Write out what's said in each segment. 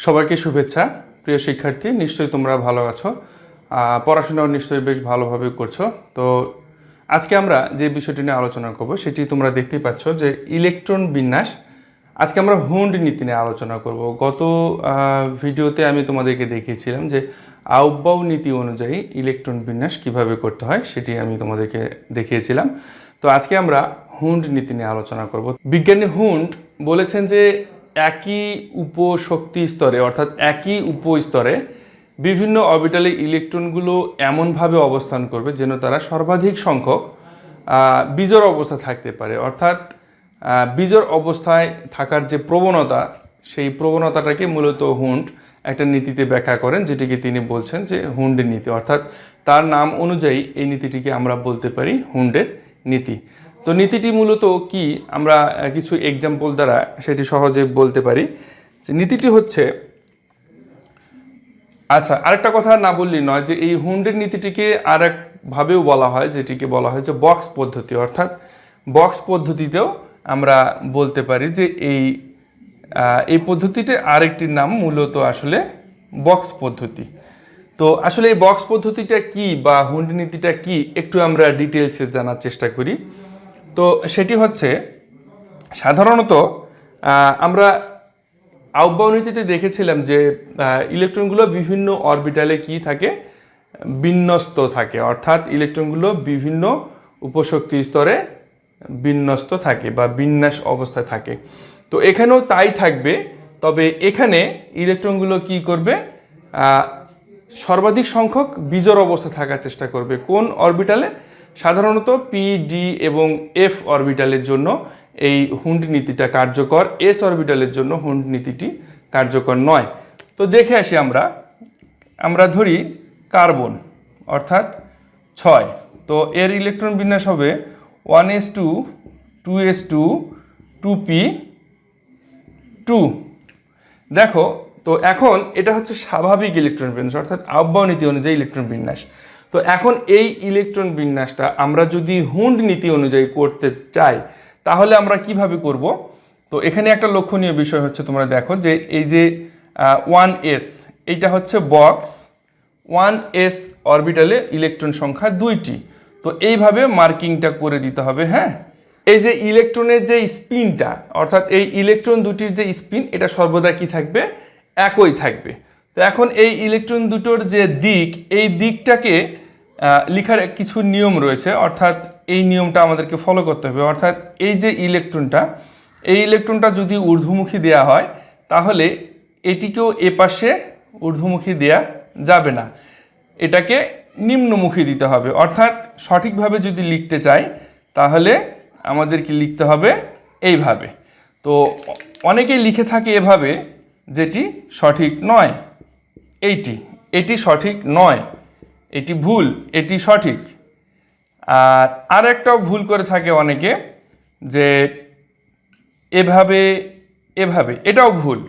সবাইকে শুভেচ্ছা। প্রিয় শিক্ষার্থী, নিশ্চয়ই তোমরা ভালো আছো, পড়াশোনাও নিশ্চয়ই বেশ ভালোভাবে করছো। তো আজকে আমরা যে বিষয়টি নিয়ে আলোচনা করব সেটি তোমরা দেখতেই পাচ্ছ যে ইলেকট্রন বিন্যাস। আজকে আমরা হুন্ড নীতি নিয়ে আলোচনা করব। গত ভিডিওতে আমি তোমাদেরকে দেখিয়েছিলাম যে আউবাউ নীতি অনুযায়ী ইলেকট্রন বিন্যাস কিভাবে করতে হয় সেটি আমি তোমাদেরকে দেখিয়েছিলাম। তো আজকে আমরা হুন্ড নীতি নিয়ে আলোচনা করব। বিজ্ঞানী হুন্ড বলেছেন যে একই উপশক্তি স্তরে অর্থাৎ একই উপস্তরে বিভিন্ন অরবিটালে ইলেকট্রনগুলো এমনভাবে অবস্থান করবে যেন তারা সর্বাধিক সংখ্যক বিজোড় অবস্থা থাকতে পারে। অর্থাৎ বিজোড় অবস্থায় থাকার যে প্রবণতা, সেই প্রবণতাটাকে মূলত হুন্ড একটা নীতিতে ব্যাখ্যা করেন, যেটিকে তিনি বলছেন যে হুন্ডের নীতি। অর্থাৎ তার নাম অনুযায়ী এই নীতিটিকে আমরা বলতে পারি হুন্ডের নীতি। তো নীতিটি মূলত কি, আমরা কিছু এক্সাম্পল দ্বারা সেটি সহজে বলতে পারি। যে নীতিটি হচ্ছে, আচ্ছা আরেকটা কথা না বললেই নয় যে এই হুন্ডের নীতিটিকে আরেকভাবেও বলা হয়, যেটিকে বলা হয় যে বক্স পদ্ধতি। অর্থাৎ বক্স পদ্ধতিতেও আমরা বলতে পারি যে এই পদ্ধতিতে আরেকটির নাম মূলত আসলে বক্স পদ্ধতি। তো আসলে এই বক্স পদ্ধতিটা কি বা হুন্ড নীতিটা কি, একটু আমরা ডিটেলসে জানার চেষ্টা করি। তো সেটি হচ্ছে, সাধারণত আমরা আউবাউ নীতিতে দেখেছিলাম যে ইলেকট্রনগুলো বিভিন্ন অরবিটালে কি থাকে, বিন্যস্ত থাকে। অর্থাৎ ইলেকট্রনগুলো বিভিন্ন উপশক্তি স্তরে বিন্যস্ত থাকে বা বিন্যাস অবস্থায় থাকে। তো এখানেও তাই থাকবে, তবে এখানে ইলেকট্রনগুলো কি করবে, সর্বাধিক সংখ্যক বিজোড় অবস্থা থাকার চেষ্টা করবে। কোন অরবিটালে? সাধারণত পি, ডি এবং এফ অরবিটালের জন্য এই হুন্ড নীতিটা কার্যকর, এস অরবিটালের জন্য হুন্ড নীতিটি কার্যকর নয়। তো দেখে আসি, আমরা ধরি কার্বন অর্থাৎ 6। তো এর ইলেকট্রন বিন্যাস হবে 1s2 2s2 2p2। দেখো, তো এখন এটা হচ্ছে স্বাভাবিক ইলেকট্রন বিন্যাস অর্থাৎ আউবাউ নীতি অনুযায়ী ইলেকট্রন বিন্যাস। তো এখন এই ইলেকট্রন বিন্যাসটা আমরা যদি হুন্ড নীতি অনুযায়ী করতে চাই তাহলে আমরা কিভাবে করব? তো এখানে একটা লক্ষণীয় বিষয় হচ্ছে, তোমরা দেখো যে এই যে 1s, এইটা হচ্ছে বক্স। 1s অরবিটালে ইলেকট্রন সংখ্যা 2টি। তো এইভাবে মার্কিংটা করে দিতে হবে। হ্যাঁ, এই যে ইলেকট্রনের যে স্পিনটা, অর্থাৎ এই ইলেকট্রন দুটির যে স্পিন, এটা সর্বদা কি থাকবে, একই থাকবে। তো এখন এই ইলেকট্রন দুটোর যে দিক, এই দিকটাকে লেখার কিছু নিয়ম রয়েছে। অর্থাৎ এই নিয়মটা আমাদেরকে ফলো করতে হবে। অর্থাৎ এই যে এই ইলেকট্রনটা যদি ঊর্ধ্বমুখী দেয়া হয় তাহলে এটিকেও এপাশে ঊর্ধ্বমুখী দেয়া যাবে না, এটাকে নিম্নমুখী দিতে হবে। অর্থাৎ সঠিকভাবে যদি লিখতে চাই তাহলে আমাদেরকে লিখতে হবে এইভাবে। তো অনেকেই লিখে থাকে এভাবে, যেটি সঠিক নয়। এটি সঠিক নয়, এটি ভুল, এটি সঠিক। আর একটাও ভুল করে থাকে অনেকে, যে এভাবে, এটাও ভুল।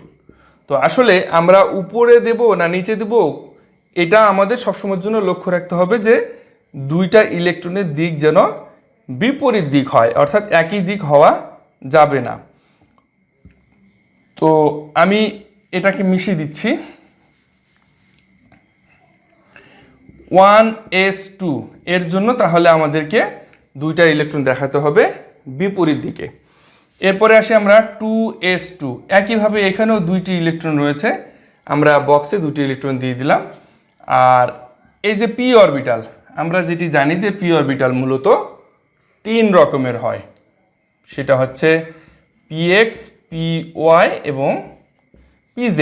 তো আসলে আমরা উপরে দেব না নিচে দেব, এটা আমাদের সবসময়ের জন্য লক্ষ্য রাখতে হবে যে দুইটা ইলেকট্রনের দিক যেন বিপরীত দিক হয়, অর্থাৎ একই দিক হওয়া যাবে না। তো আমি এটাকে মিশিয়ে দিচ্ছি। 1s2 এর জন্য তাহলে আমাদেরকে দুইটা ইলেকট্রন দেখাতে হবে বিপরীত দিকে। এরপরে আসি আমরা 2s2। একইভাবে এখানেও দুইটি ইলেকট্রন রয়েছে, আমরা বক্সে দুটি ইলেকট্রন দিয়ে দিলাম। আর এই যে পি অরবিটাল, আমরা যেটি জানি যে পি অরবিটাল মূলত 3 রকমের হয়। সেটা হচ্ছে px, py এবং pz।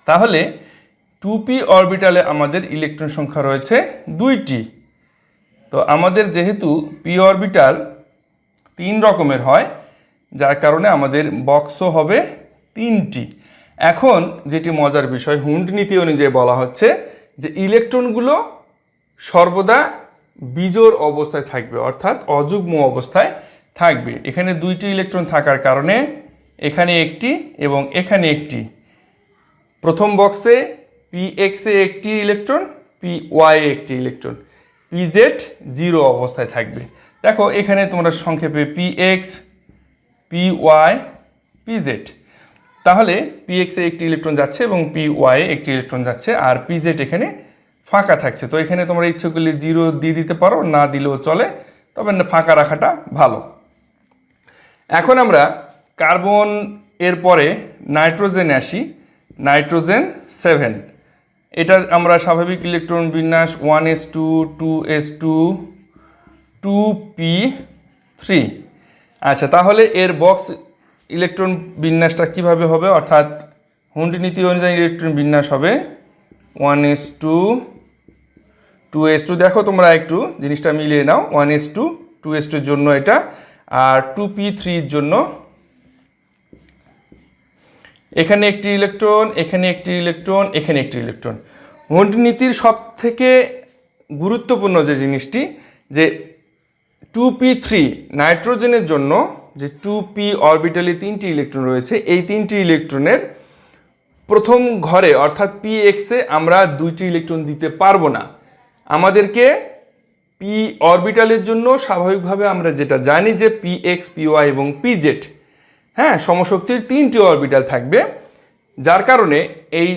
তাহলে 2p অরবিটালে আমাদের ইলেকট্রন সংখ্যা রয়েছে 2টি। তো আমাদের যেহেতু পি অরবিটাল 3 রকমের হয়, যার কারণে আমাদের বক্সও হবে 3টি। এখন যেটি মজার বিষয়, হুন্ড নীতি অনুযায়ী বলা হচ্ছে যে ইলেকট্রনগুলো সর্বদা বিজোড় অবস্থায় থাকবে, অর্থাৎ অযুগ্ম অবস্থায় থাকবে। এখানে 2টি ইলেকট্রন থাকার কারণে এখানে একটি এবং এখানে একটি। প্রথম বক্সে px এ একটি ইলেকট্রন, py এ একটি ইলেকট্রন, pz 0 অবস্থায় থাকবে। দেখো এখানে তোমরা সংক্ষেপে px, py, pz। তাহলে পি এক্সে একটি ইলেকট্রন যাচ্ছে এবং পি ওয়াইয়ে একটি ইলেকট্রন যাচ্ছে, আর পি জেড এখানে ফাঁকা থাকছে। তো এখানে তোমরা ইচ্ছে করলে 0 দিয়ে দিতে পারো, না দিলেও চলে, তবে ফাঁকা রাখাটা ভালো। এখন আমরা কার্বন এর পরে নাইট্রোজেনে আসি। নাইট্রোজেন 7, এটা আমরা স্বাভাবিক ইলেকট্রন বিন্যাস 1s2 2s2 2p3। আচ্ছা, তাহলে এর বক্স ইলেকট্রন বিন্যাসটা কিভাবে হবে, অর্থাৎ হুন্ড নীতি অনুযায়ী ইলেকট্রন বিন্যাস হবে 1s2 2s2। দেখো তোমরা একটু জিনিসটা মিলিয়ে নাও, 1s2 2s2 এর জন্য এটা, আর 2p3 এর জন্য এখানে একটি ইলেকট্রন, এখানে একটি ইলেকট্রন, এখানে একটি ইলেকট্রন। হুন্ড নীতির সব থেকে গুরুত্বপূর্ণ যে জিনিসটি, যে 2p3 নাইট্রোজেনের জন্য যে 2p অরবিটালে 3টি ইলেকট্রন রয়েছে, এই 3টি ইলেকট্রনের প্রথম ঘরে অর্থাৎ পি এক্সে আমরা 2টি ইলেকট্রন দিতে পারবো না। আমাদেরকে পি অরবিটালের জন্য স্বাভাবিকভাবে আমরা যেটা জানি যে পি এক্স, পি ওয়াই এবং পি জেড, হ্যাঁ, সমশক্তির 3টি অরবিটাল থাকবে, যার কারণে এই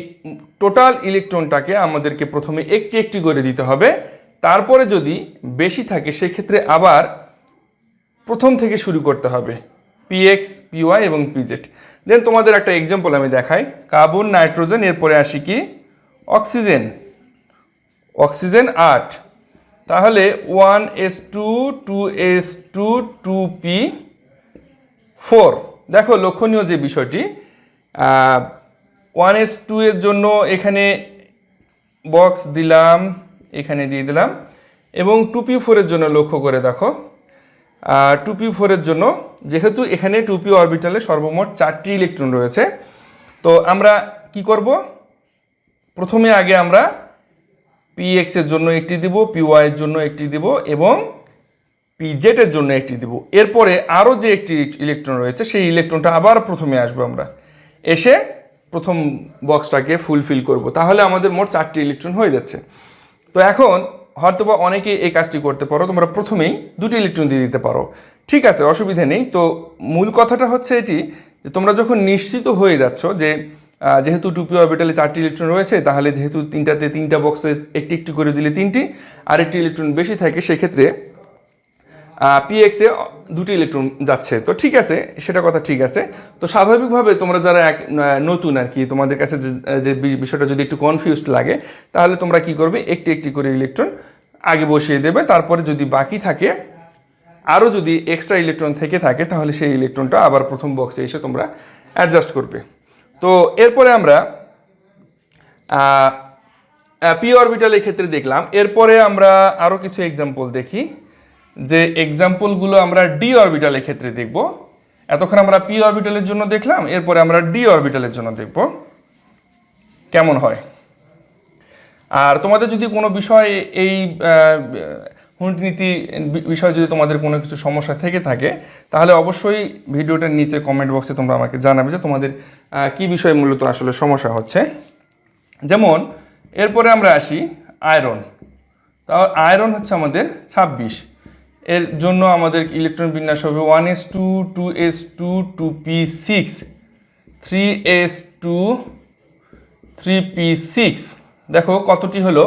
টোটাল ইলেকট্রনটাকে আমাদেরকে প্রথমে একটি একটি করে দিতে হবে। তারপরে যদি বেশি থাকে সেক্ষেত্রে আবার প্রথম থেকে শুরু করতে হবে, পি এক্স, পি ওয়াই এবং পি জেড। দেন তোমাদের একটা এক্সাম্পল আমি দেখাই। কার্বন, নাইট্রোজেন, এরপরে আসি কি অক্সিজেন। অক্সিজেন 8, তাহলে 1s2 2s2 2p4। দেখো লক্ষণীয় যে বিষয়টি, 1s2 এর জন্য এখানে বক্স দিলাম, এখানে দিয়ে দিলাম, এবং 2p4 এর জন্য লক্ষ্য করে দেখো, 2p4 এর জন্য যেহেতু এখানে 2p অরবিটালে সর্বমোট 4টি ইলেকট্রন রয়েছে, তো আমরা কি করব, প্রথমে আগে আমরা px এর জন্য একটি দিব, py এর জন্য একটি দিব এবং pz এর জন্য একটি দিব। এরপরে আরও যে একটি ইলেকট্রন রয়েছে সেই ইলেকট্রনটা আবার প্রথমে আসবে, আমরা এসে প্রথম বক্সটাকে ফুলফিল করব। তাহলে আমাদের মোট 4টি ইলেকট্রন হয়ে যাচ্ছে। তো এখন হয়তোবা অনেকে এই কাজটি করতে পারো, তোমরা প্রথমেই 2টি ইলেকট্রন দিয়ে দিতে পারো, ঠিক আছে, অসুবিধা নেই। তো মূল কথাটা হচ্ছে এটি যে তোমরা যখন নিশ্চিত হয়ে যাচ্ছ যে যেহেতু 2p অরবিটালে 4টি ইলেকট্রন রয়েছে, তাহলে যেহেতু 3টা বক্সে একটি একটি করে দিলে 3টি, আর একটি ইলেকট্রন বেশি থাকে, সেক্ষেত্রে পিএক্সে 2টি ইলেকট্রন যাচ্ছে, তো ঠিক আছে, সেটা কথা ঠিক আছে। তো স্বাভাবিকভাবে তোমরা যারা নতুন আর কি, তোমাদের কাছে যে বিষয়টা যদি একটু কনফিউজড লাগে, তাহলে তোমরা কি করবে, একটি একটি করে ইলেকট্রন আগে বসিয়ে দেবে। তারপরে যদি বাকি থাকে, আরও যদি এক্সট্রা ইলেকট্রন থেকে থাকে, তাহলে সেই ইলেকট্রনটা আবার প্রথম বক্সে এসে তোমরা অ্যাডজাস্ট করবে। তো এরপরে আমরা পি অরবিটালের ক্ষেত্রে দেখলাম। এরপরে আমরা আরও কিছু এক্সাম্পল দেখি, যে এক্সাম্পলগুলো আমরা ডি অরবিটালের ক্ষেত্রে দেখব। এতক্ষণ আমরা পি অরবিটালের জন্য দেখলাম, এরপরে আমরা ডি অরবিটালের জন্য দেখব কেমন হয়। আর তোমাদের যদি কোনো বিষয় এই হুন্ড নীতি বিষয়ে যদি তোমাদের কোনো কিছু সমস্যা থেকে থাকে, তাহলে অবশ্যই ভিডিওটার নিচে কমেন্ট বক্সে তোমরা আমাকে জানাবে যে তোমাদের কি বিষয়ে মূলত আসলে সমস্যা হচ্ছে। যেমন এরপরে আমরা আসি আয়রন। তাও আয়রন হচ্ছে আমাদের 26, এর জন্য আমাদের ইলেকট্রন বিন্যাস হবে 1s2 2s2 2p6 3s2 3p6। দেখো কতটি হলো,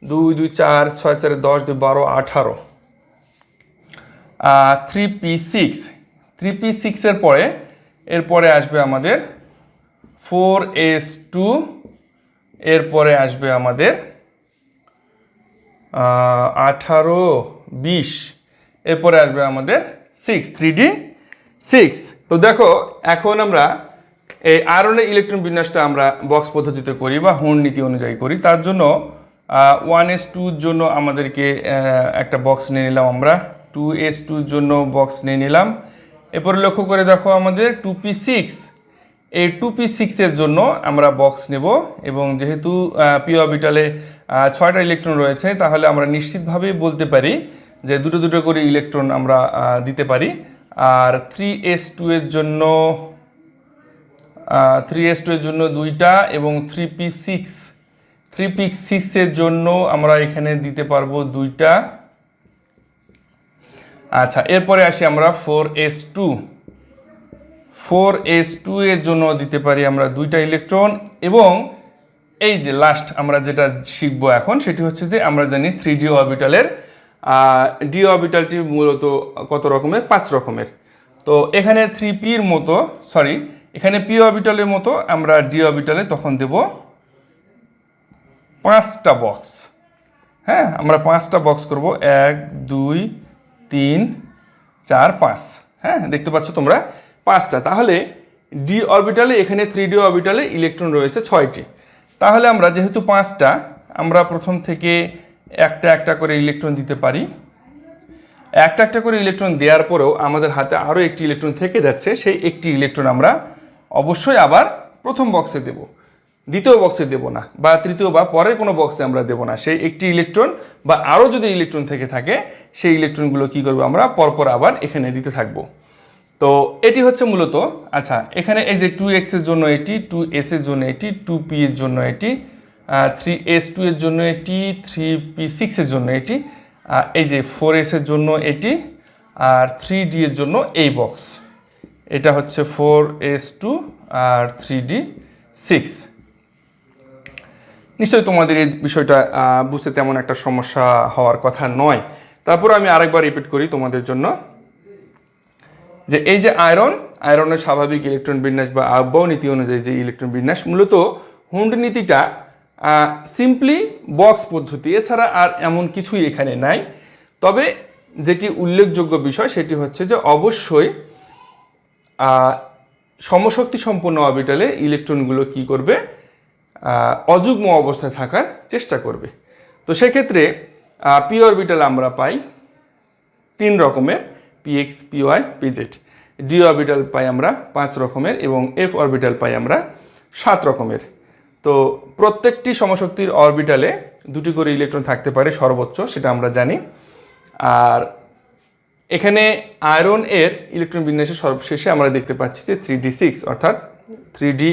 2 2 4 6 4 10 2 12 18, 3p6 এরপরে আসবে আমাদের 4s2, এরপরে আসবে আমাদের 18 20, এরপরে আসবে আমাদের 3d6। তো দেখো এখন আমরা এই আয়রনের ইলেকট্রন বিন্যাসটা আমরা বক্স পদ্ধতিতে করি বা হুন্ড নীতি অনুযায়ী করি। তার জন্য 1s2 জন্য আমাদেরকে একটা বক্স নিয়ে নিলাম, আমরা 2s2 জন্য বক্স নিয়ে নিলাম। এরপরে লক্ষ্য করে দেখো আমাদের 2p6, এই 2p6 এর জন্য আমরা বক্স নেব, এবং যেহেতু পি অরবিটালে 6টা ইলেকট্রন রয়েছে, তাহলে আমরা নিশ্চিতভাবেই বলতে পারি যে দুটো দুটো করে ইলেকট্রন আমরা দিতে পারি। আর 3s2 এর জন্য 2টা এবং 3p6 এর জন্য আমরা এখানে দিতে পারবো 2টা। আচ্ছা, এরপরে আসি আমরা 4s2 এর জন্য দিতে পারি আমরা 2টা ইলেকট্রন, এবং এই যে লাস্ট আমরা যেটা শিখবো এখন সেটি হচ্ছে যে আমরা জানি 3d অরবিটালের ডি অরবিটালটি মূলত কত রকমের, 5 রকমের। তো এখানে 3p এর মতো, সরি এখানে p অরবিটালের মতো আমরা ডি অরবিটালে তখন দেব 5টা বক্স। হ্যাঁ, আমরা 5টা বক্স করব, 1 2 3 4 5। হ্যাঁ, দেখতে পাচ্ছ তোমরা 5টা। তাহলে ডি অরবিটালে, এখানে 3d অরবিটালে ইলেকট্রন রয়েছে 6টি। তাহলে আমরা যেহেতু 5টা, আমরা প্রথম থেকে একটা একটা করে ইলেকট্রন দিতে পারি। একটা একটা করে ইলেকট্রন দেওয়ার পরেও আমাদের হাতে আরও একটি ইলেকট্রন থেকে যাচ্ছে, সেই একটি ইলেকট্রন আমরা অবশ্যই আবার প্রথম বক্সে দেব, দ্বিতীয় বক্সে দেব না, বা তৃতীয় বা পরের কোনো বক্সে আমরা দেব না। সেই একটি ইলেকট্রন বা আরও যদি ইলেকট্রন থেকে থাকে, সেই ইলেকট্রনগুলো কী করবো আমরা পরপর আবার এখানে দিতে থাকবো। তো এটি হচ্ছে মূলত, আচ্ছা এখানে এই যে 2x এর জন্য এটি, 2s এর জন্য এটি, 2p এর জন্য এটি, 3s2 এর জন্য এটি, 3p6 এর জন্য এটি, এই যে 4s এর জন্য এটি, আর 3d এর জন্য এই বক্স। এটা হচ্ছে 4s2 আর 3d6। নিশ্চয়ই তোমাদের এই বিষয়টা বুঝতে তেমন একটা সমস্যা হওয়ার কথা নয়। তারপর আমি আরেকবার রিপিট করি তোমাদের জন্য, যে এই যে আয়রনের স্বাভাবিক ইলেকট্রন বিন্যাস বা আউবাউ নীতি অনুযায়ী যে ইলেকট্রন বিন্যাস, মূলত হুন্ড নীতিটা সিম্পলি বক্স পদ্ধতি, এছাড়া আর এমন কিছুই এখানে নাই। তবে যেটি উল্লেখযোগ্য বিষয় সেটি হচ্ছে যে অবশ্যই সমশক্তি সম্পন্ন অরবিটালে ইলেকট্রনগুলো কি করবে, অযুগ্ম অবস্থায় থাকার চেষ্টা করবে। তো সেক্ষেত্রে পি অরবিটাল আমরা পাই 3 রকমের, px py pz। D orbital পাই আমরা 5 রকমের, এবং এফ অরবিটাল পাই আমরা 7 রকমের। তো প্রত্যেকটি সমশক্তির অরবিটালে 2টি করে ইলেকট্রন থাকতে পারে সর্বোচ্চ, সেটা আমরা জানি। আর এখানে আয়রন এর ইলেকট্রন বিন্যাসের সর্বশেষে আমরা দেখতে পাচ্ছি যে 3d6, অর্থাৎ 3d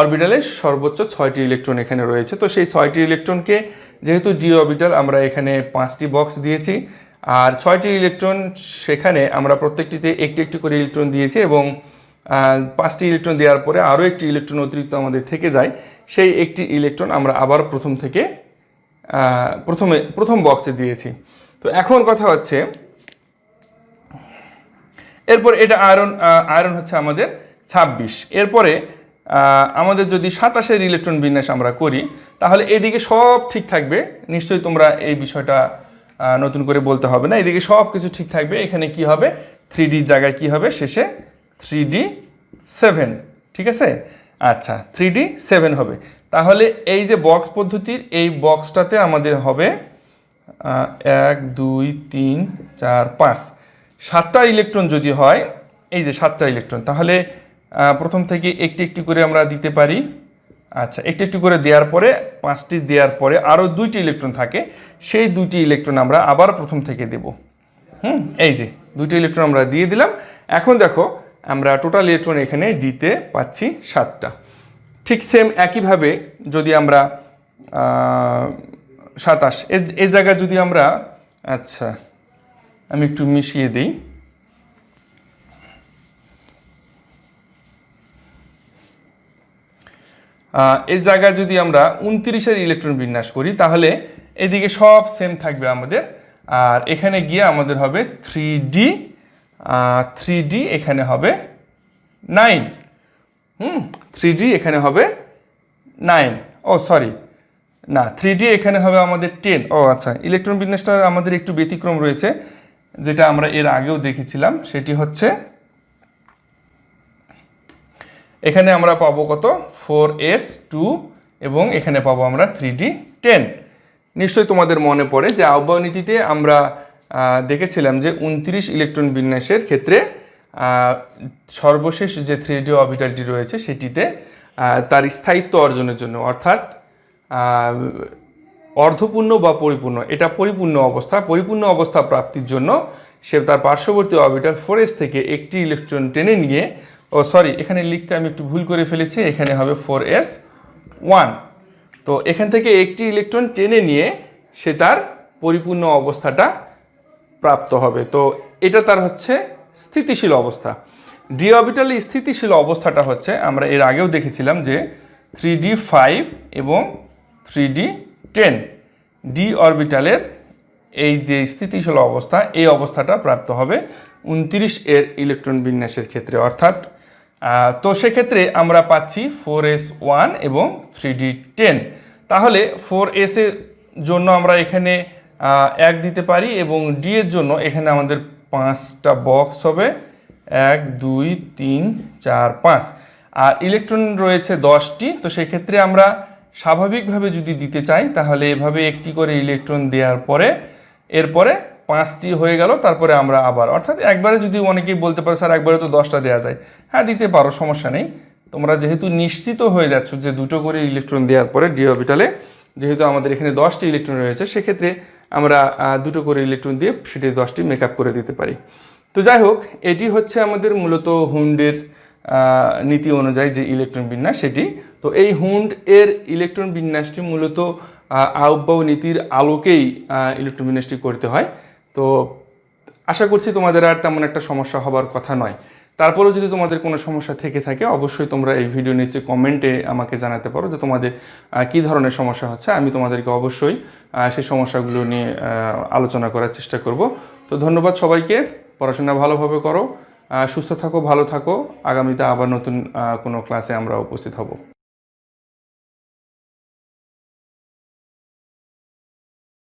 অরবিটালে সর্বোচ্চ 6টি ইলেকট্রন এখানে রয়েছে। তো সেই 6টি ইলেকট্রনকে, যেহেতু ডি অরবিটাল, আমরা এখানে 5টি বক্স দিয়েছি, আর 6টি ইলেকট্রন সেখানে আমরা প্রত্যেকটিতে একটি একটি করে ইলেকট্রন দিয়েছি, এবং 5টি ইলেকট্রন দেওয়ার পরে আরও একটি ইলেকট্রন অতিরিক্ত আমাদের থেকে যায়। সেই একটি ইলেকট্রন আমরা আবার প্রথম থেকে প্রথম বক্সে দিয়েছি। তো এখন কথা হচ্ছে, এরপর এটা আয়রন হচ্ছে আমাদের 26। এরপরে আমাদের যদি 27-এর ইলেকট্রন বিন্যাস আমরা করি, তাহলে এদিকে সব ঠিক থাকবে। নিশ্চয়ই তোমরা এই বিষয়টা নতুন করে বলতে হবে না, এদিকে সব কিছু ঠিক থাকবে। এখানে কি হবে, 3d জায়গায় কি হবে, শেষে 3d7, ঠিক আছে? আচ্ছা, 3d7 হবে। তাহলে এই যে বক্স পদ্ধতির এই বক্সটাতে আমাদের হবে 1 2 3 4 5 7টা ইলেকট্রন যদি হয়, এই যে 7টা ইলেকট্রন, তাহলে প্রথম থেকে একটি একটি করে আমরা দিতে পারি। আচ্ছা, একটু একটু করে দেওয়ার পরে, 5টি দেওয়ার পরে আরও 2টি ইলেকট্রন থাকে, সেই 2টি ইলেকট্রন আমরা আবার প্রথম থেকে দেব। এই যে 2টি ইলেকট্রন আমরা দিয়ে দিলাম। এখন দেখো আমরা টোটাল ইলেকট্রন এখানে ডিতে পাচ্ছি 7টা। ঠিক সেম একইভাবে যদি আমরা 27 এই জায়গায় যদি আমরা, আচ্ছা আমি একটু মিশিয়ে দিই, এর জায়গায় যদি আমরা 29-এর ইলেকট্রন বিন্যাস করি, তাহলে এদিকে সব সেম থাকবে আমাদের, আর এখানে গিয়ে আমাদের হবে 3d এখানে হবে 9। 3d এখানে হবে 9, ও সরি না, 3d এখানে হবে আমাদের 10। ও আচ্ছা, ইলেকট্রন বিন্যাসটা আমাদের একটু ব্যতিক্রম রয়েছে, যেটা আমরা এর আগেও দেখেছিলাম। সেটি হচ্ছে এখানে আমরা পাবো কত, 4s2, এবং এখানে পাবো আমরা 3d10। নিশ্চয়ই তোমাদের মনে পড়ে যে আহ্বায়ক নীতিতে আমরা দেখেছিলাম যে 29 ইলেকট্রন বিন্যাসের ক্ষেত্রে সর্বশেষ যে 3d অরবিটালটি রয়েছে সেটিতে তার স্থায়িত্ব অর্জনের জন্য, অর্থাৎ অর্ধপূর্ণ বা পরিপূর্ণ, এটা পরিপূর্ণ অবস্থা প্রাপ্তির জন্য সে তার পার্শ্ববর্তী অরবিটাল 4s থেকে একটি ইলেকট্রন টেনে নিয়ে, ও সরি এখানে লিখতে আমি একটু ভুল করে ফেলেছি, এখানে হবে 4s1। তো এখান থেকে একটি ইলেকট্রন টেনে নিয়ে সে তার পরিপূর্ণ অবস্থাটা প্রাপ্ত হবে। তো এটা তার হচ্ছে স্থিতিশীল অবস্থা। ডি অরবিটালে স্থিতিশীল অবস্থাটা হচ্ছে, আমরা এর আগেও দেখেছিলাম যে 3d5 এবং 3d10। ডি অরবিটালের এই যে স্থিতিশীল অবস্থা, এই অবস্থাটা প্রাপ্ত হবে 29 এর ইলেকট্রন বিন্যাসের ক্ষেত্রে, অর্থাৎ তো সেক্ষেত্রে আমরা পাচ্ছি 4s1 এবং 3d10। তাহলে 4s এর জন্য আমরা এখানে 1 দিতে পারি এবং ডি এর জন্য এখানে আমাদের 5টা বক্স হবে, 1 2 3 4 5, আর ইলেকট্রন রয়েছে 10টি। তো সেক্ষেত্রে আমরা স্বাভাবিকভাবে যদি দিতে চাই তাহলে এভাবে একটি করে ইলেকট্রন দেওয়ার পরে এরপরে 5টি হয়ে গেল, তারপরে আমরা আবার, অর্থাৎ একবারে যদি অনেকেই বলতে পারো স্যার একবারে তো 10টা দেওয়া যায়, হ্যাঁ দিতে পারো, সমস্যা নেই। তোমরা যেহেতু নিশ্চিত হয়ে যাচ্ছ যে 2টো করে ইলেকট্রন দেওয়ার পরে ডি অরবিটালে যেহেতু আমাদের এখানে 10টি ইলেকট্রন রয়েছে, সেক্ষেত্রে আমরা 2টো করে ইলেকট্রন দিয়ে সেটি 10টি মেকআপ করে দিতে পারি। তো যাই হোক, এটি হচ্ছে আমাদের মূলত হুন্ডের নীতি অনুযায়ী যে ইলেকট্রন বিন্যাস সেটি। তো এই হুন্ড এর ইলেকট্রন বিন্যাসটি মূলত আউবাউ নীতির আলোকেই ইলেকট্রন বিন্যাসটি করতে হয়। তো আশা করছি তোমাদের আর তেমন একটা সমস্যা হবার কথা নয়। তারপরেও যদি তোমাদের কোনো সমস্যা থেকে থাকে অবশ্যই তোমরা এই ভিডিও নিচে কমেন্টে আমাকে জানাতে পারো যে তোমাদের কী ধরনের সমস্যা হচ্ছে। আমি তোমাদেরকে অবশ্যই সেই সমস্যাগুলো নিয়ে আলোচনা করার চেষ্টা করব। তো ধন্যবাদ সবাইকে, পড়াশোনা ভালোভাবে করো, সুস্থ থাকো, ভালো থাকো। আগামীতে আবার নতুন কোনো ক্লাসে আমরা উপস্থিত হব।